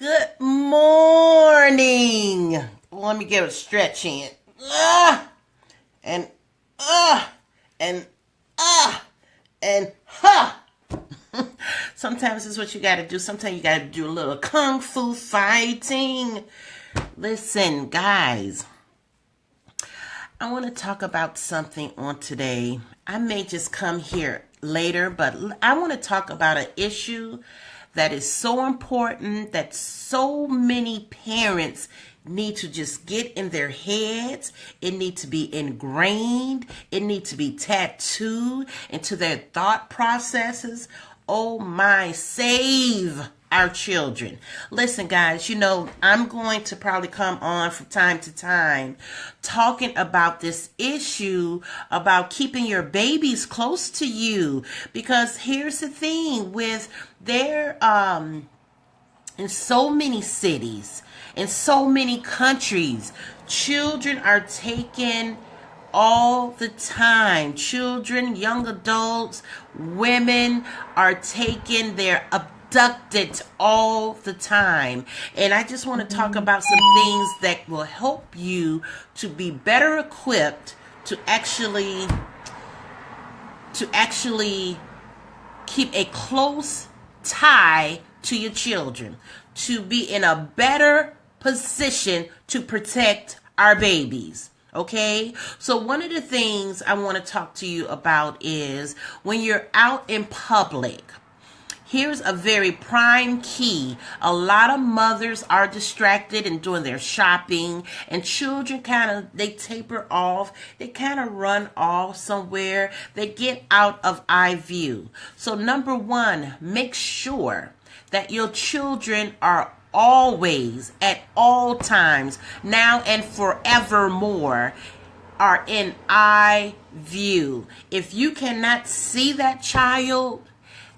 Good morning. Let me give a stretch in. And and and ha. Sometimes it's what you got to do. Sometimes you got to do a little kung fu fighting. Listen, guys, I want to talk about something on today. I may just come here later, but I want to talk about an issue that is so important that so many parents need to just get in their heads. It needs to be ingrained. It needs to be tattooed into their thought processes. Oh my, save our children. Listen, guys, I'm going to probably come on from time to time talking about this issue about keeping your babies close to you. Because here's the thing with their, in so many cities, in so many countries, children are taken all the time. Children, young adults, women are taken. They're abducted all the time. And I just want to talk about some things that will help you to be better equipped to actually keep a close tie to your children, to be in a better position to protect our babies. Okay, so one of the things I want to talk to you about is when you're out in public. Here's a very prime key. A lot of mothers are distracted and doing their shopping, and children they taper off. They kind of run off somewhere. They get out of eye view. So number one, make sure that your children are always, at all times, now and forevermore, are in eye view. If you cannot see that child,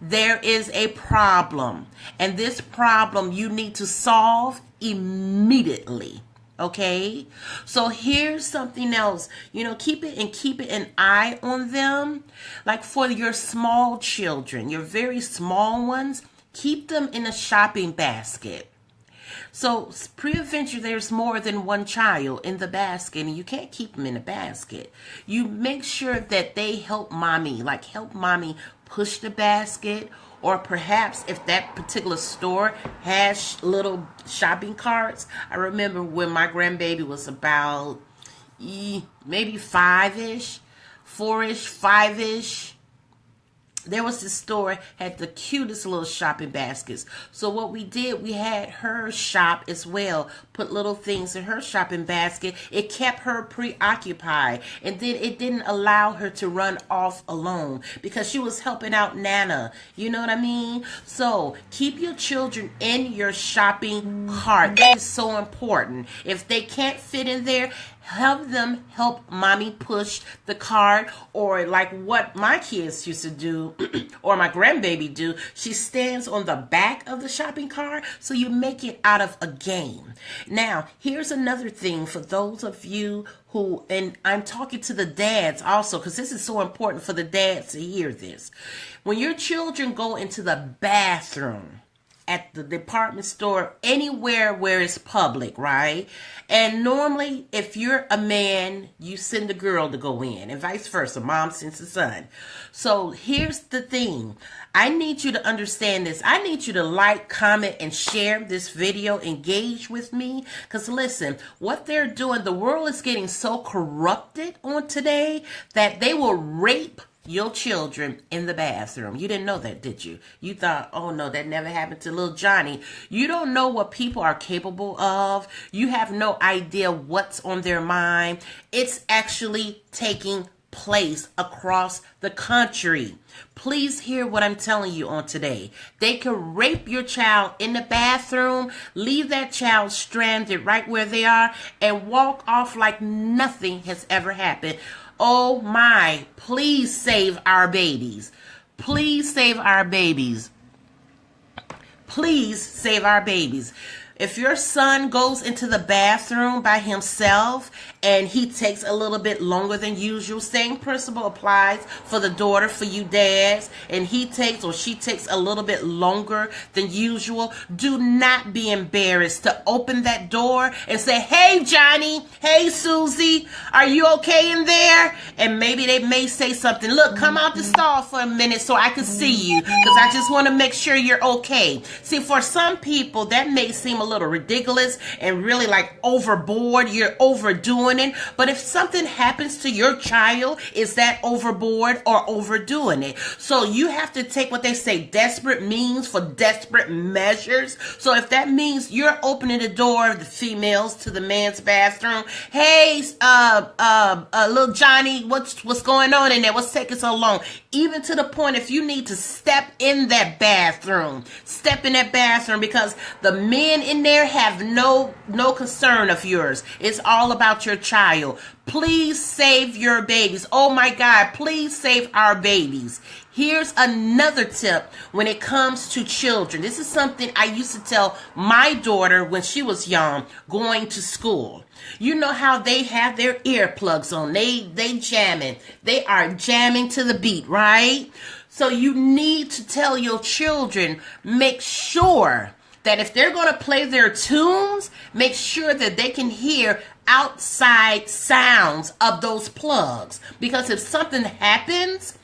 there is a problem. And this problem you need to solve immediately. Okay? So here's something else. Keep an eye on them. Like for your small children, your very small ones, keep them in a shopping basket. So pre-adventure, there's more than one child in the basket, and you can't keep them in a basket. You make sure that they help mommy push the basket, or perhaps if that particular store has little shopping carts. I remember when my grandbaby was about maybe 5-ish, 4-ish, 5-ish. There was this store had the cutest little shopping baskets. So what we did, we had her shop as well, put little things in her shopping basket. It kept her preoccupied, and then it didn't allow her to run off alone because she was helping out Nana. You know what I mean? So keep your children in your shopping cart. That is so important. If they can't fit in there, have them help mommy push the cart, or like what my kids used to do or my grandbaby do, she stands on the back of the shopping cart, so you make it out of a game. Now, here's another thing for those of you who, and I'm talking to the dads also, because this is so important for the dads to hear this. When your children go into the bathroom, at the department store, anywhere where it's public, right? And normally, if you're a man, you send the girl to go in, and vice versa. Mom sends the son. So here's the thing. I need you to understand this. I need you to like, comment, and share this video. Engage with me. Because listen, what they're doing, the world is getting so corrupted on today that they will rape your children in the bathroom. You didn't know that, did you? You thought, oh no, that never happened to little Johnny. You don't know what people are capable of. You have no idea what's on their mind. It's actually taking place across the country. Please hear what I'm telling you on today. They can rape your child in the bathroom, leave that child stranded right where they are, and walk off like nothing has ever happened. Oh my, please save our babies. Please save our babies. Please save our babies. If your son goes into the bathroom by himself and he takes a little bit longer than usual, same principle applies for the daughter, for you dads, and he takes or she takes a little bit longer than usual, do not be embarrassed to open that door and say, hey, Johnny, hey, Susie, are you okay in there? And maybe they may say something, look, come out the stall for a minute so I can see you, because I just want to make sure you're okay. See, for some people, that may seem a little ridiculous and really like overboard. You're overdoing it. But if something happens to your child, is that overboard or overdoing it? So you have to take what they say, desperate means for desperate measures. So if that means you're opening the door of the females to the man's bathroom, hey, little Johnny, what's going on in there? What's taking so long? Even to the point, if you need to step in that bathroom, because the men in there have no concern of yours. It's all about your child. Please save your babies. Oh my God, please save our babies. Here's another tip when it comes to children. This is something I used to tell my daughter when she was young, going to school. You know how they have their earplugs on. They jamming. They are jamming to the beat, right? So you need to tell your children, make sure that if they're going to play their tunes, make sure that they can hear outside sounds of those plugs. Because if something happens,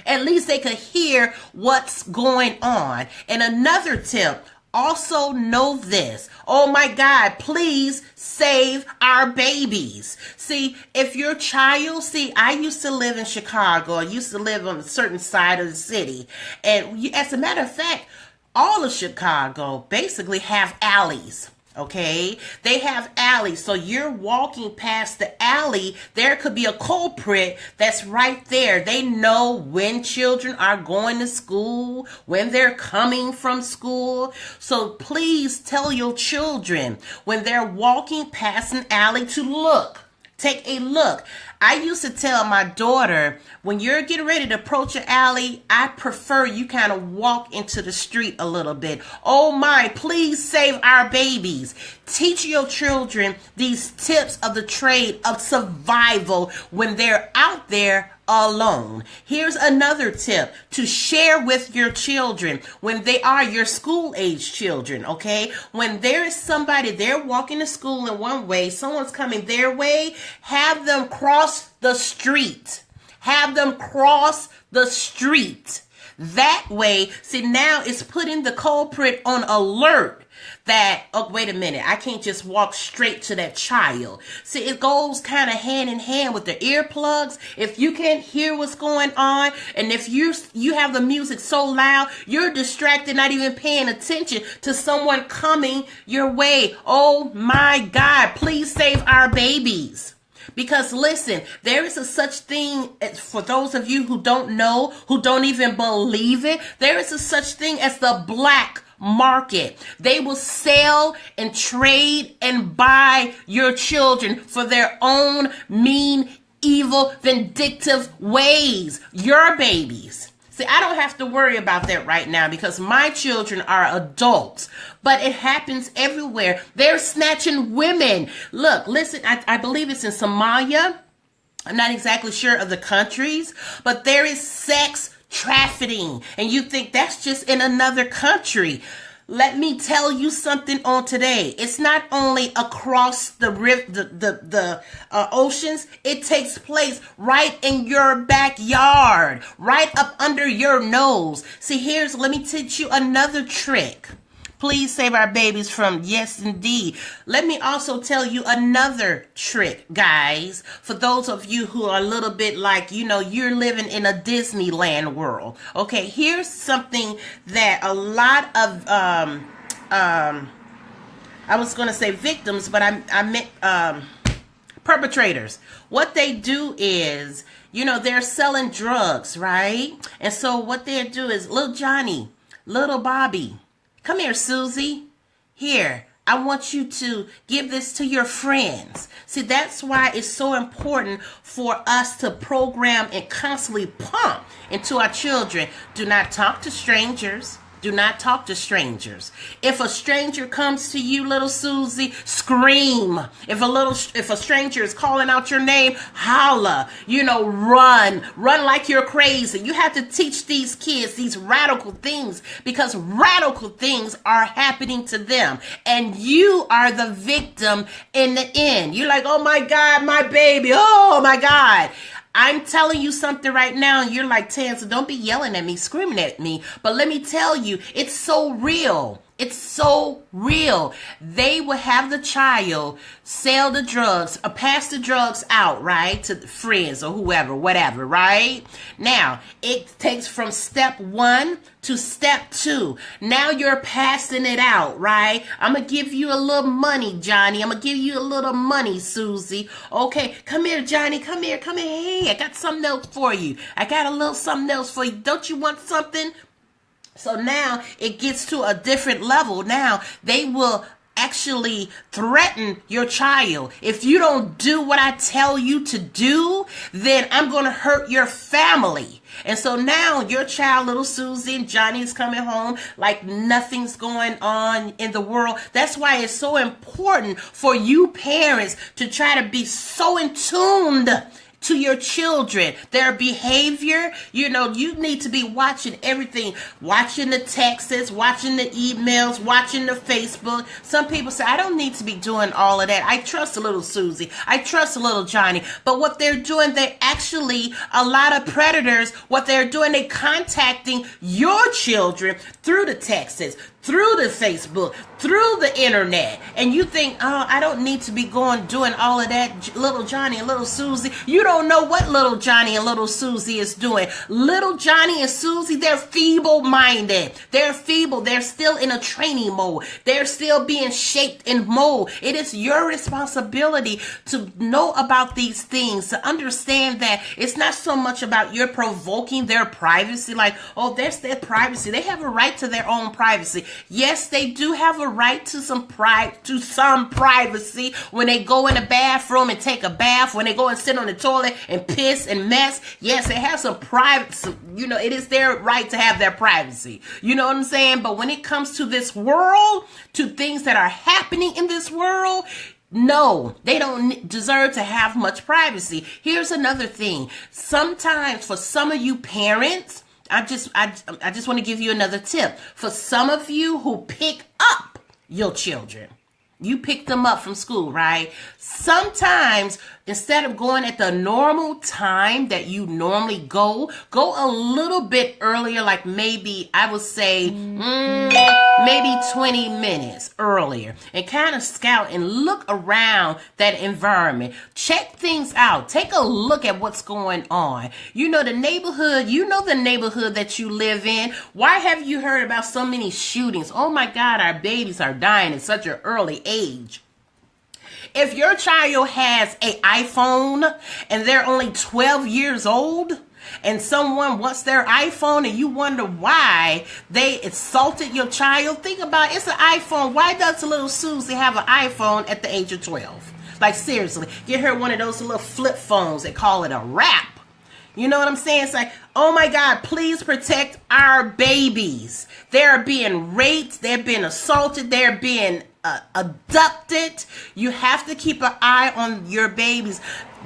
at least they could hear what's going on. And another tip, also know this. Oh my God, please save our babies. See, if your child, I used to live in Chicago. I used to live on a certain side of the city. And as a matter of fact, all of Chicago basically have alleys. Okay, they have alleys. So you're walking past the alley, there could be a culprit that's right there. They know when children are going to school, when they're coming from school. So please tell your children when they're walking past an alley to look. Take a look. I used to tell my daughter, when you're getting ready to approach an alley, I prefer you kind of walk into the street a little bit. Oh my, please save our babies. Teach your children these tips of the trade of survival when they're out there alone. Here's another tip to share with your children when they are your school age children, okay? When there is somebody, they're walking to school in one way, someone's coming their way, have them cross the street. Have them cross the street. That way, see, now it's putting the culprit on alert that, oh, wait a minute, I can't just walk straight to that child. See, it goes kind of hand in hand with the earplugs. If you can't hear what's going on, and if you have the music so loud, you're distracted, not even paying attention to someone coming your way. Oh my God, please save our babies. Because listen, there is a such thing, for those of you who don't know, who don't even believe it, there is a such thing as the black market. They will sell and trade and buy your children for their own mean, evil, vindictive ways. Your babies. See, I don't have to worry about that right now because my children are adults. But it happens everywhere. They're snatching women. Look, listen, I believe it's in Somalia. I'm not exactly sure of the countries, but there is sex trafficking. And you think that's just in another country. Let me tell you something on today. It's not only across the oceans. It takes place right in your backyard, right up under your nose. See, let me teach you another trick. Please save our babies from, yes, indeed. Let me also tell you another trick, guys, for those of you who are a little bit like, you're living in a Disneyland world. Okay, here's something that a lot of, I was going to say victims, but I meant perpetrators. What they do is, they're selling drugs, right? And so what they do is, little Johnny, little Bobby, come here, Susie. Here, I want you to give this to your friends. See, that's why it's so important for us to program and constantly pump into our children. Do not talk to strangers. Do not talk to strangers. If a stranger comes to you, little Susie, scream. If a stranger is calling out your name, holla. Run like you're crazy. You have to teach these kids these radical things, because radical things are happening to them, and you are the victim in the end. You're like, oh my God, my baby. Oh my God. I'm telling you something right now, and you're like, Tanza, don't be yelling at me, screaming at me. But let me tell you, it's so real. It's so real. They will have the child sell the drugs or pass the drugs out, right, to friends or whoever, whatever, right? Now, it takes from step 1 to step 2. Now you're passing it out, right? I'm going to give you a little money, Johnny. I'm going to give you a little money, Susie. Okay, come here, Johnny. Come here. Hey, I got something else for you. I got a little something else for you. Don't you want something? So now it gets to a different level. Now they will actually threaten your child. If you don't do what I tell you to do, then I'm going to hurt your family. And so now your child, little Susie and Johnny, is coming home like nothing's going on in the world. That's why it's so important for you parents to try to be so in tune to your children, their behavior. You need to be watching everything, watching the texts, watching the emails, watching the Facebook. Some people say, I don't need to be doing all of that. I trust a little Susie. I trust a little Johnny. But what they're doing, they're actually, a lot of predators, what they're doing, they're contacting your children through the texts, through the Facebook, through the internet. And you think, oh, I don't need to be doing all of that, little Johnny and little Susie. You don't know what little Johnny and little Susie is doing. Little Johnny and Susie, they're feeble-minded. They're feeble. They're still in a training mode. They're still being shaped and molded. It is your responsibility to know about these things, to understand that it's not so much about you're provoking their privacy, like, oh, that's their privacy. They have a right to their own privacy. Yes, they do have a right to some privacy when they go in the bathroom and take a bath, when they go and sit on the toilet and piss and mess. Yes, they have some privacy. It is their right to have their privacy. You know what I'm saying? But when it comes to this world, to things that are happening in this world, no, they don't deserve to have much privacy. Here's another thing. Sometimes for some of you parents, I just want to give you another tip. For some of you who pick up your children, you pick them up from school, right? Sometimes instead of going at the normal time that you normally go a little bit earlier, like maybe I would say maybe 20 minutes earlier, and kind of scout and look around that environment. Check things out. Take a look at what's going on. The neighborhood that you live in. Why have you heard about so many shootings? Oh my God, our babies are dying at such an early age. If your child has an iPhone and they're only 12 years old, and someone wants their iPhone and you wonder why they insulted your child, think about it's an iPhone. Why does little Susie have an iPhone at the age of 12? Like, seriously, get her one of those little flip phones. They call it a wrap. You know what I'm saying? It's like, oh my God, please protect our babies. They're being raped. They're being assaulted. They're being abducted. You have to keep an eye on your babies.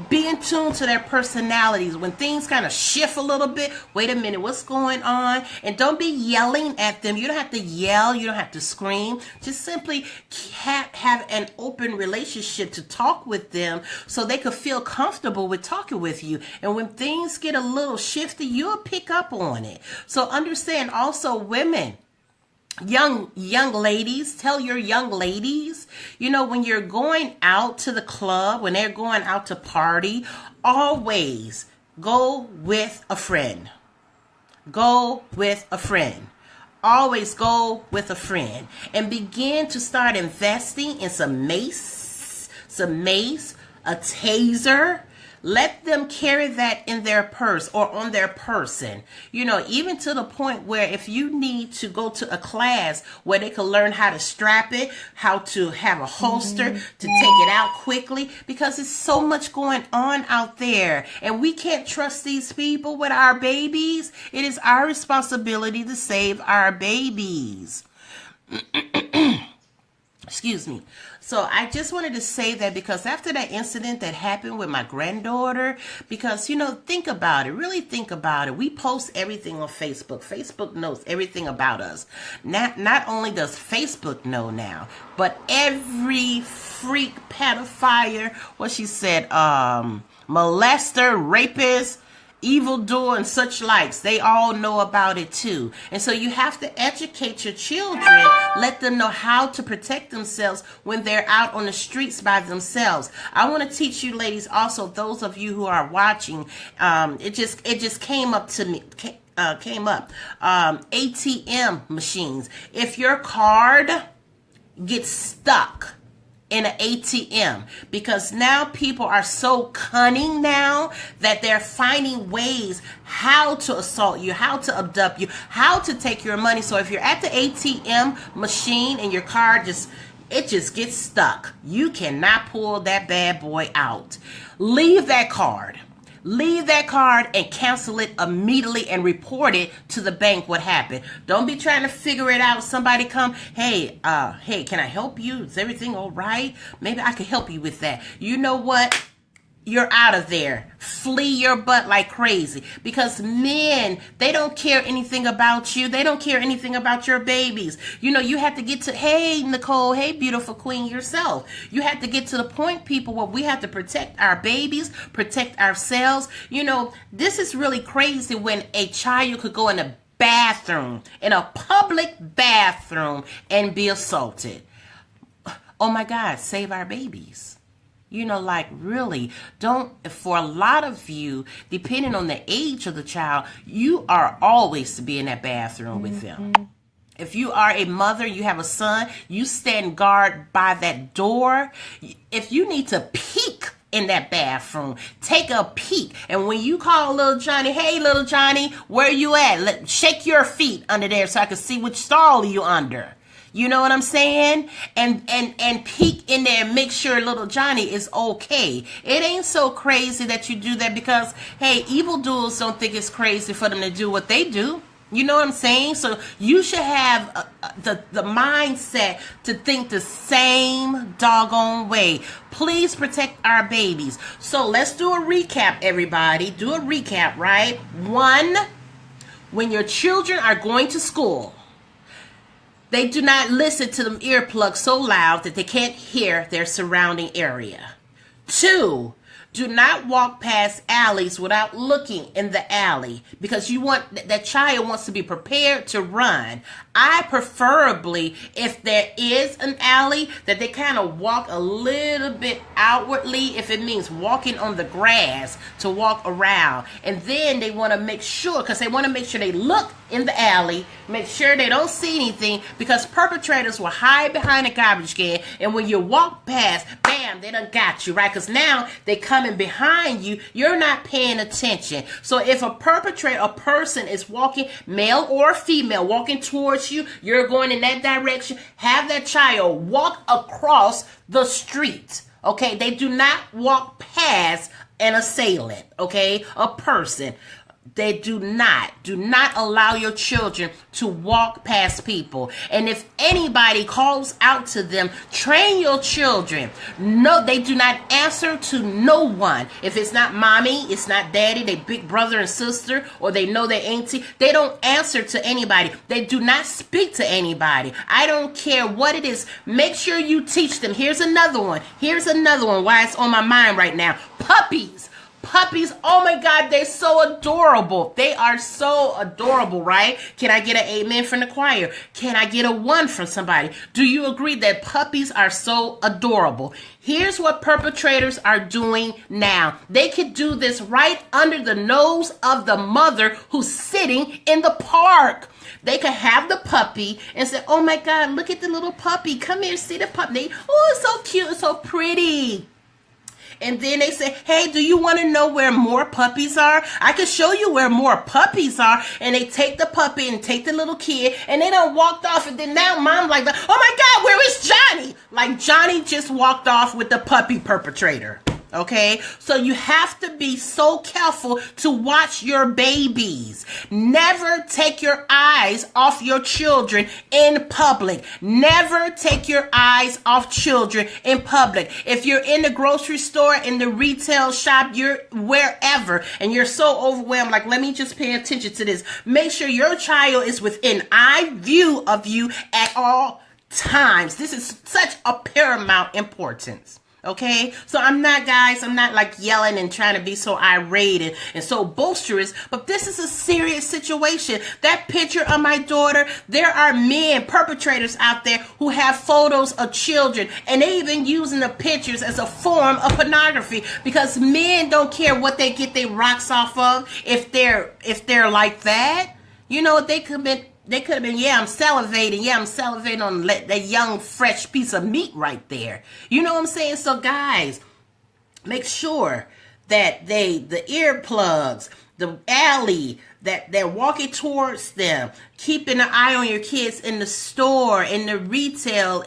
Be in tune to their personalities. When things kind of shift a little bit, wait a minute, what's going on? And don't be yelling at them. You don't have to yell. You don't have to scream. Just simply have an open relationship to talk with them so they could feel comfortable with talking with you. And when things get a little shifty, you'll pick up on it. So understand also, women, young ladies, tell your young ladies, when you're going out to the club, when they're going out to party, always go with a friend. Go with a friend. Always go with a friend, and begin to start investing in some mace, a taser. Let them carry that in their purse or on their person. You know, even to the point where if you need to go to a class where they can learn how to strap it, how to have a holster to take it out quickly, because it's so much going on out there and we can't trust these people with our babies. It is our responsibility to save our babies. Excuse me. So I just wanted to say that because after that incident that happened with my granddaughter, because, you know, think about it, really think about it. We post everything on Facebook. Facebook knows everything about us. Not only does Facebook know now, but every freak, pedophile, what she said, molester, rapist, evildoer and such likes, they all know about it too. And so you have to educate your children, let them know how to protect themselves when they're out on the streets by themselves. I want to teach you ladies also, those of you who are watching, it just came up to me, ATM machines. If your card gets stuck in an ATM, because now people are so cunning now that they're finding ways how to assault you, how to abduct you, how to take your money. So if you're at the ATM machine and your card just gets stuck, you cannot pull that bad boy out. Leave that card. Leave that card and cancel it immediately and report it to the bank what happened. Don't be trying to figure it out. Somebody come, hey, can I help you? Is everything all right? Maybe I could help you with that. You know what? You're out of there. Flee your butt like crazy, because men, they don't care anything about you. They don't care anything about your babies. You know, you have to get to, hey, Nicole, hey, beautiful queen yourself. You have to get to the point, people, where we have to protect our babies, protect ourselves. You know, this is really crazy when a child could go in a bathroom, in a public bathroom, and be assaulted. Oh my God, save our babies. You know, like really, for a lot of you, depending on the age of the child, you are always to be in that bathroom with them. If you are a mother, you have a son, you stand guard by that door. If you need to peek in that bathroom, take a peek. And when you call little Johnny, hey, little Johnny, where you at? Shake your feet under there so I can see which stall you under. You know what I'm saying? And peek in there and make sure little Johnny is okay. It ain't so crazy that you do that because, hey, evildoers don't think it's crazy for them to do what they do. You know what I'm saying? So you should have the mindset to think the same doggone way. Please protect our babies. So let's do a recap, everybody. Do a recap, right? 1, when your children are going to school, they do not listen to them earplugs so loud that they can't hear their surrounding area. 2, do not walk past alleys without looking in the alley, because that child wants to be prepared to run. I preferably, if there is an alley, that they kind of walk a little bit outwardly, if it means walking on the grass to walk around. And then they want to make sure, because they want to make sure they look in the alley, make sure they don't see anything, because perpetrators will hide behind a garbage can, and when you walk past, bam, they done got you, right? Because now they coming behind you, you're not paying attention. So if a person is walking, male or female, walking towards you, you're going in that direction, have that child walk across the street, okay? They do not walk past an assailant, okay? A person. They do not allow your children to walk past people. And if anybody calls out to them, train your children. No, they do not answer to no one. If it's not mommy, it's not daddy, they big brother and sister, or they know their auntie, they don't answer to anybody. They do not speak to anybody. I don't care what it is. Make sure you teach them. Here's another one. Why it's on my mind right now. Puppies, oh my God, they're so adorable. They are so adorable, right? Can I get an amen from the choir? Can I get a 1 from somebody? Do you agree that puppies are so adorable? Here's what perpetrators are doing now. They could do this right under the nose of the mother who's sitting in the park. They could have the puppy and say, oh my God, look at the little puppy. Come here, see the puppy. Oh, it's so cute, it's so pretty. And then they say, hey, do you want to know where more puppies are? I can show you where more puppies are. And they take the puppy and take the little kid, and they done walked off. And then now mom like, oh my God, where is Johnny? Like Johnny just walked off with the puppy perpetrator. Okay, so you have to be so careful to watch your babies. Never take your eyes off your children in public. Never take your eyes off children in public. If you're in the grocery store, in the retail shop, you're wherever, and you're so overwhelmed, like, let me just pay attention to this. Make sure your child is within eye view of you at all times. This is such a paramount importance. Okay, so I'm not like yelling and trying to be so irate and so boisterous, but this is a serious situation. That picture of my daughter, there are men, perpetrators out there who have photos of children, and they even using the pictures as a form of pornography, because men don't care what they get their rocks off of. If they're like that, you know, they could have been, yeah, I'm salivating on that young, fresh piece of meat right there. You know what I'm saying? So, guys, make sure that the earplugs, the alley, that they're walking towards them, keeping an eye on your kids in the store, in the retail,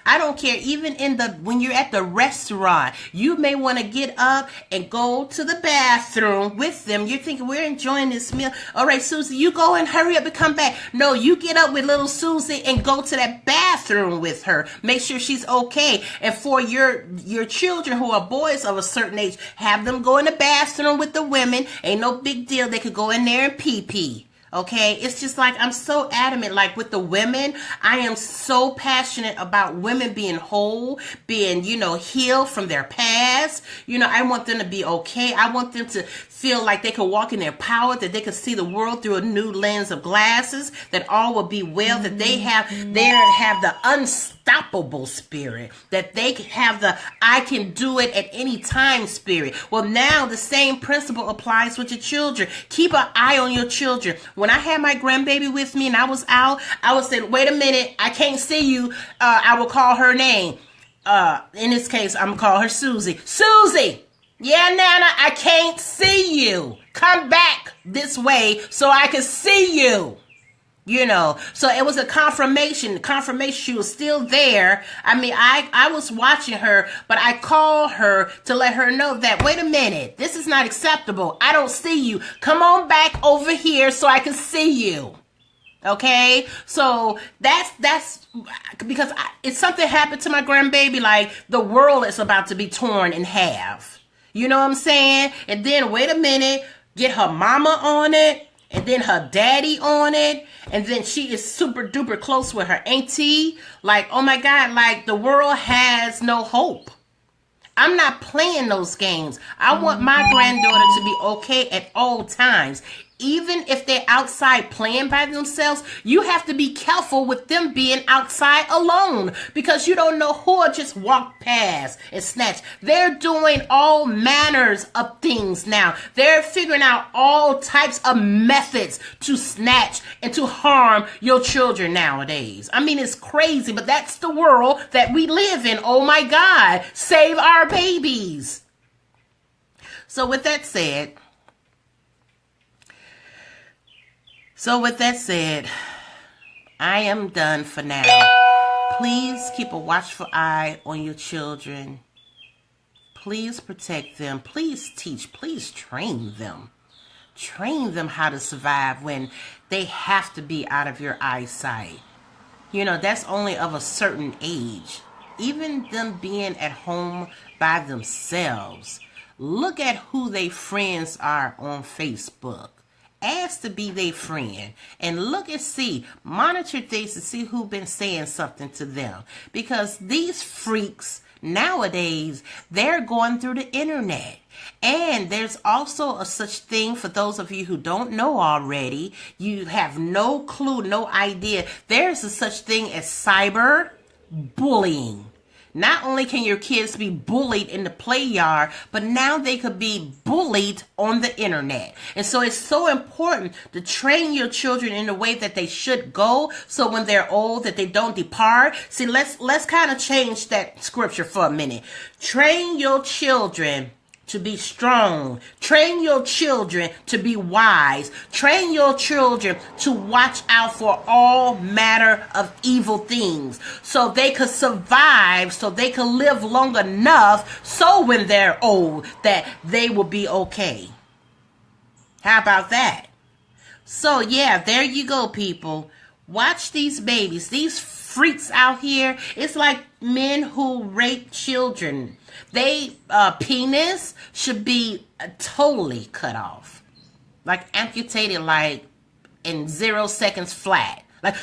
I don't care, even when you're at the restaurant, you may want to get up and go to the bathroom with them. You're thinking, we're enjoying this meal. All right, Susie, you go and hurry up and come back. No, you get up with little Susie and go to that bathroom with her. Make sure she's okay. And for your children who are boys of a certain age, have them go in the bathroom with the women. Ain't no big deal. They could go in there and pee. Okay, it's just like, I'm so adamant, like with the women, I am so passionate about women being whole, being, healed from their past. I want them to be okay. I want them to feel like they can walk in their power, that they can see the world through a new lens of glasses, that all will be well, that they have the unstoppable spirit, that they have the I can do it at any time spirit. Well, now the same principle applies with your children. Keep an eye on your children. When I had my grandbaby with me and I was out, I would say, wait a minute, I can't see you. I will call her name. In this case, I'm going to call her Susie. Susie! Yeah, Nana, I can't see you. Come back this way so I can see you. So it was a confirmation. She was still there. I mean, I was watching her, but I called her to let her know that, wait a minute, this is not acceptable. I don't see you. Come on back over here so I can see you. Okay, so that's because it's something happened to my grandbaby, like the world is about to be torn in half. You know what I'm saying? And then, wait a minute, get her mama on it, and then her daddy on it, and then she is super duper close with her auntie. Like, oh my God, like the world has no hope. I'm not playing those games. I want my granddaughter to be okay at all times. Even if they're outside playing by themselves, you have to be careful with them being outside alone, because you don't know who will just walk past and snatch. They're doing all manners of things now. They're figuring out all types of methods to snatch and to harm your children nowadays. I mean, it's crazy, but that's the world that we live in. Oh my God, save our babies. So with that said, I am done for now. Please keep a watchful eye on your children. Please protect them. Please teach. Please train them. Train them how to survive when they have to be out of your eyesight. That's only of a certain age. Even them being at home by themselves. Look at who their friends are on Facebook. Ask to be their friend and look and see, monitor things to see who's been saying something to them, because these freaks nowadays, they're going through the internet. And there's also a such thing, for those of you who don't know already, you have no clue, no idea, there's a such thing as cyber bullying. Not only can your kids be bullied in the play yard, but now they could be bullied on the internet. And so it's so important to train your children in the way that they should go, so when they're old that they don't depart. See, let's kind of change that scripture for a minute. Train your children to be strong. Train your children to be wise. Train your children to watch out for all matter of evil things, so they could survive, so they could live long enough, so when they're old that they will be okay. How about that? So yeah, there you go, people. Watch these babies, these freaks out here. It's like men who rape children. They penis should be totally cut off, like amputated, like in 0 seconds flat, like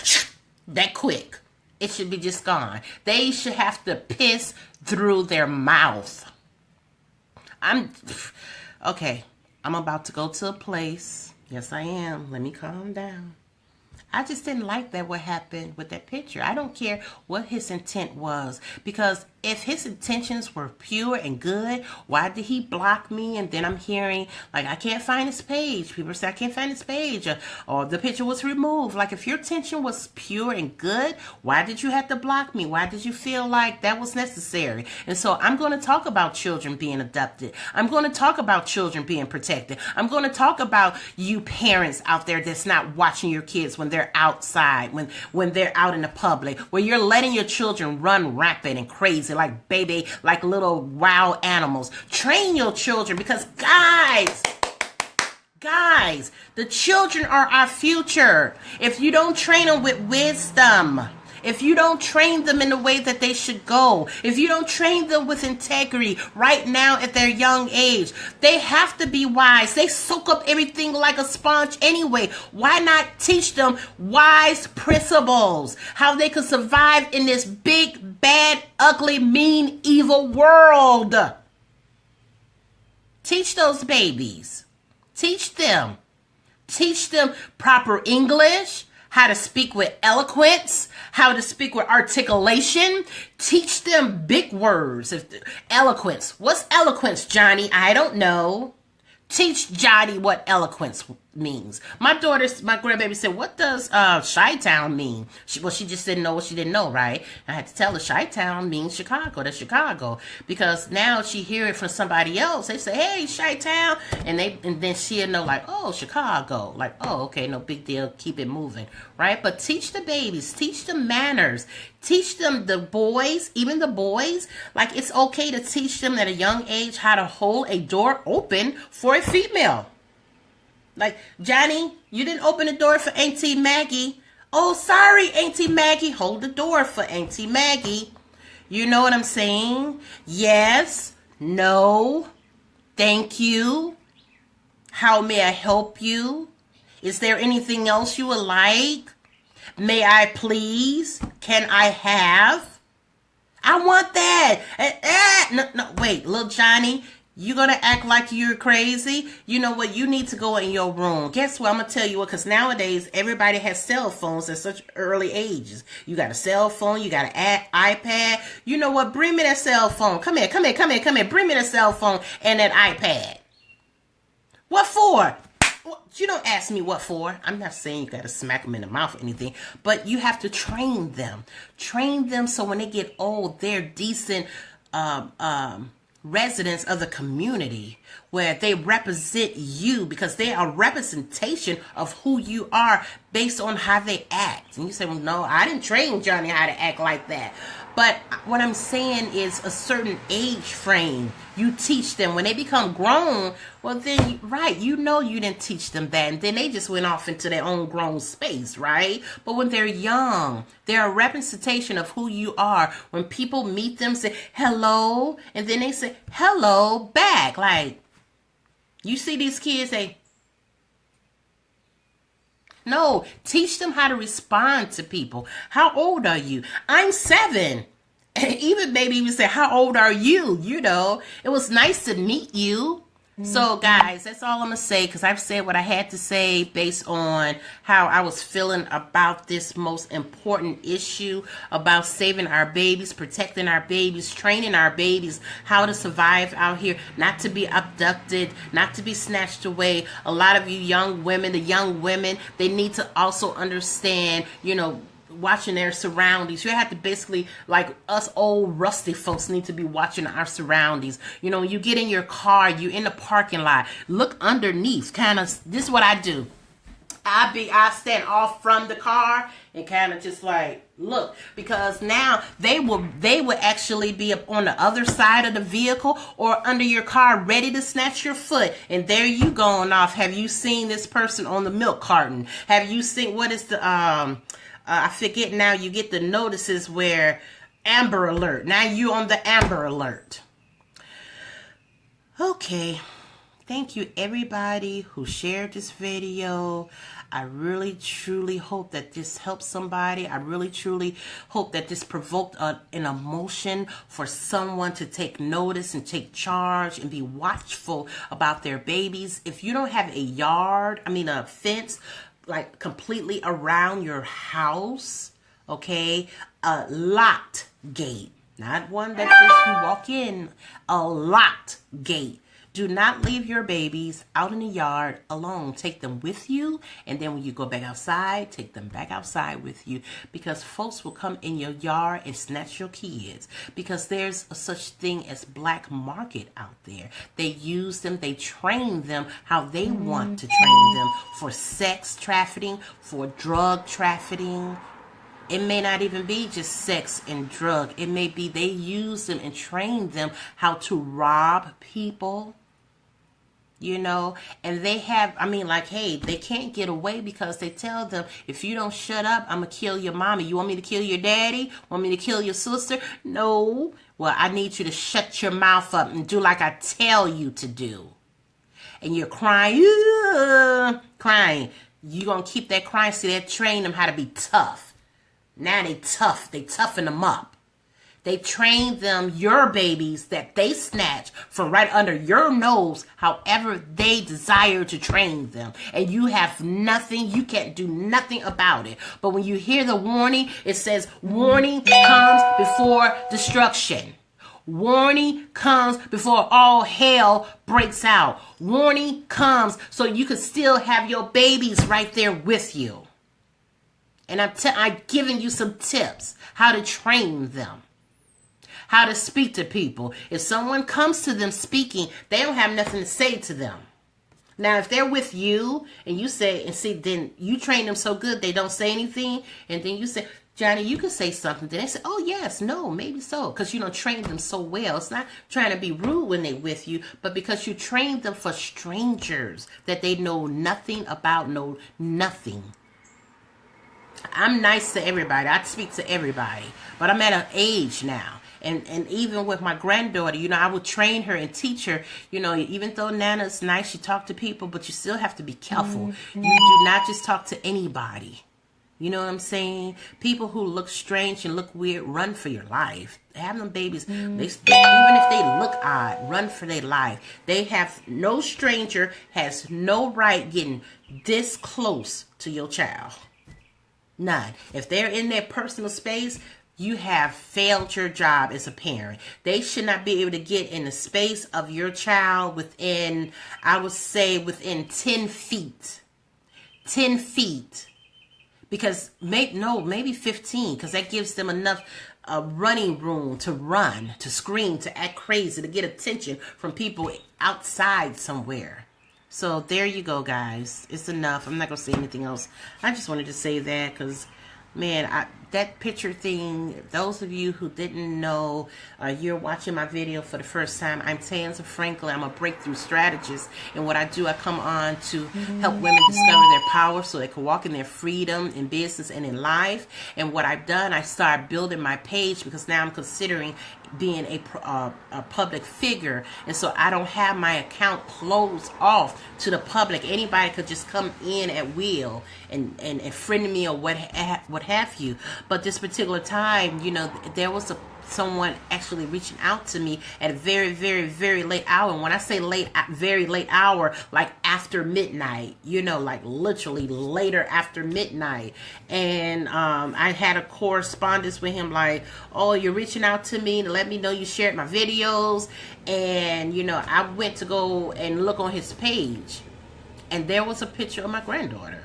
that quick. It should be just gone. They should have to piss through their mouth. Okay. I'm about to go to a place. Yes, I am. Let me calm down. I just didn't like that what happened with that picture. I don't care what his intent was, because if his intentions were pure and good, why did he block me? And then I'm hearing, like, I can't find his page. People say, I can't find his page. Or the picture was removed. Like, if your intention was pure and good, why did you have to block me? Why did you feel like that was necessary? And so I'm going to talk about children being abducted. I'm going to talk about children being protected. I'm going to talk about you parents out there that's not watching your kids when they're outside, when they're out in the public, where you're letting your children run rampant and crazy like like little wild animals. Train your children, because guys, the children are our future. If you don't train them with wisdom, if you don't train them in the way that they should go, if you don't train them with integrity right now at their young age, they have to be wise. They soak up everything like a sponge anyway. Why not teach them wise principles? How they can survive in this big, bad, ugly, mean, evil world. Teach those babies. Teach them. Teach them proper English, how to speak with eloquence, how to speak with articulation. Teach them big words. Eloquence. What's eloquence, Johnny? I don't know. Teach Johnny what eloquence means. My grandbaby said, what does Chi-Town mean? She just didn't know what she didn't know, right? I had to tell her Chi-Town means Chicago. That's Chicago. Because now she hear it from somebody else. They say, hey, Chi-Town. And then she'll know, like, oh, Chicago. Like, oh, okay, no big deal. Keep it moving, right? But teach the babies. Teach them manners. Teach them, the boys, even the boys, like, it's okay to teach them at a young age how to hold a door open for a female. Like, Johnny, you didn't open the door for Auntie Maggie. Oh, sorry, Auntie Maggie. Hold the door for Auntie Maggie. You know what I'm saying? Yes, no, thank you. How may I help you? Is there anything else you would like? May I please? Can I have? I want that. No, wait, little Johnny. You gonna act like you're crazy? You know what? You need to go in your room. Guess what? I'm gonna tell you what, because nowadays everybody has cell phones at such early ages. You got a cell phone, you got an iPad. You know what? Bring me that cell phone. Come here. Bring me that cell phone and that iPad. What for? You don't ask me what for. I'm not saying you got to smack them in the mouth or anything, but you have to train them. Train them so when they get old, they're decent residents of the community, where they represent you, because they are a representation of who you are based on how they act. And you say, well, no, I didn't train Johnny how to act like that. But what I'm saying is a certain age frame. You teach them. When they become grown, well then, right, you know you didn't teach them that. And then they just went off into their own grown space, right? But when they're young, they're a representation of who you are. When people meet them, say, hello. And then they say, hello back. Like, you see these kids, no, teach them how to respond to people. How old are you? I'm 7. And even maybe even say, how old are you? You know, it was nice to meet you. So, guys, that's all I'm going to say, because I've said what I had to say based on how I was feeling about this most important issue about saving our babies, protecting our babies, training our babies how to survive out here, not to be abducted, not to be snatched away. A lot of you young women, they need to also understand, watching their surroundings. You have to basically, like us old rusty folks, need to be watching our surroundings. When you get in your car, you in the parking lot, look underneath. This is what I do. I stand off from the car and kind of just like look, because now they will actually be up on the other side of the vehicle or under your car, ready to snatch your foot. And there you going off. Have you seen this person on the milk carton? Have you seen, what is the I forget now, you get the notices where Amber Alert. Now you on the Amber Alert. Okay. Thank you everybody who shared this video. I really truly hope that this helps somebody. I really truly hope that this provoked an emotion for someone to take notice and take charge and be watchful about their babies. If you don't have a fence like completely around your house, okay, a locked gate, not one that just you walk in, a locked gate. Do not leave your babies out in the yard alone. Take them with you, and then when you go back outside, take them back outside with you, because folks will come in your yard and snatch your kids, because there's a such thing as black market out there. They use them, they train them how they want to train them for sex trafficking, for drug trafficking. It may not even be just sex and drug. It may be they use them and train them how to rob people. And they have, hey, they can't get away because they tell them, if you don't shut up, I'm going to kill your mommy. You want me to kill your daddy? Want me to kill your sister? No. Well, I need you to shut your mouth up and do like I tell you to do. And you're crying, crying. You're going to keep that crying. See, they train them how to be tough. Now they tough. They toughen them up. They train them, your babies, that they snatch from right under your nose, however they desire to train them. And you have nothing, you can't do nothing about it. But when you hear the warning, it says, warning comes before destruction. Warning comes before all hell breaks out. Warning comes so you can still have your babies right there with you. And I'm giving you some tips how to train them. How to speak to people. If someone comes to them speaking, they don't have nothing to say to them. Now, if they're with you and you say, then you train them so good they don't say anything, and then you say, Johnny, you can say something. Then they say, oh, yes, no, maybe so. Because you don't train them so well. It's not trying to be rude when they're with you, but because you train them for strangers that they know nothing about, know nothing. I'm nice to everybody. I speak to everybody. But I'm at an age now. And even with my granddaughter, I would train her and teach her, even though Nana's nice, she talk to people, but you still have to be careful. You do not just talk to anybody. You know what I'm saying? People who look strange and look weird, run for your life. Have them babies, even if they look odd, run for their life. No stranger has no right getting this close to your child. None. If they're in their personal space, you have failed your job as a parent. They should not be able to get in the space of your child within, I would say, within 10 feet. 10 feet. Because, maybe 15. Because that gives them enough running room to run, to scream, to act crazy, to get attention from people outside somewhere. So there you go, guys. It's enough. I'm not going to say anything else. I just wanted to say that because, man, that picture thing, those of you who didn't know, you're watching my video for the first time, I'm Tanza Franklin. I'm a breakthrough strategist. And what I do, I come on to help women discover their power so they can walk in their freedom in business and in life. And what I've done, I started building my page because now I'm considering being a public figure, and so I don't have my account closed off to the public. Anybody could just come in at will and friend me or what have you. But this particular time, there was a someone actually reaching out to me at a very, very, very late hour. And when I say late, very late hour, like after midnight, you know, like literally later after midnight. And I had a correspondence with him like, oh, you're reaching out to me to let me know you shared my videos. And, you know, I went to go and look on his page, and there was a picture of my granddaughter.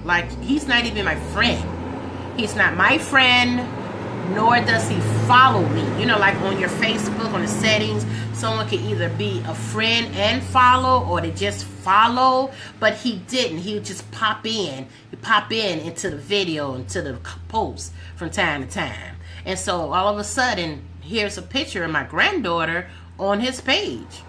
Like, he's not even my friend. He's not my friend, nor does he follow me. You know, like on your Facebook, on the settings, someone could either be a friend and follow, or they just follow, but he didn't. He would just pop in. He'd pop in into the video, into the post from time to time. And so all of a sudden, here's a picture of my granddaughter on his page.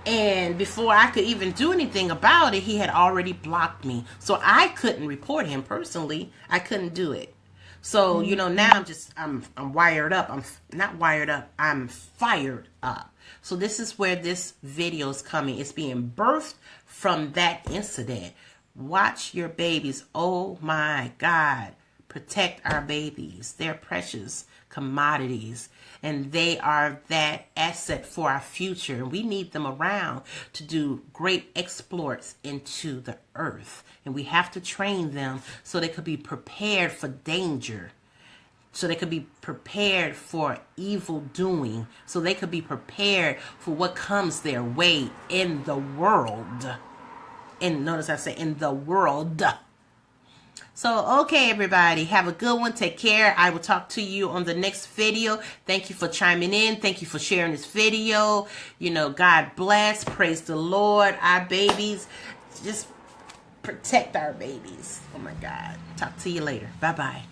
And before I could even do anything about it, he had already blocked me. So I couldn't report him personally. I couldn't do it. So, you know, now I'm wired up. I'm not wired up. I'm fired up. So this is where this video is coming. It's being birthed from that incident. Watch your babies. Oh my God. Protect our babies. They're precious commodities, and they are that asset for our future. And we need them around to do great exploits into the earth. And we have to train them so they could be prepared for danger, so they could be prepared for evil doing, so they could be prepared for what comes their way in the world. And notice I say in the world. So, okay, everybody, have a good one. Take care. I will talk to you on the next video. Thank you for chiming in. Thank you for sharing this video. You know, God bless. Praise the Lord. Our babies, just protect our babies. Oh, my God. Talk to you later. Bye-bye.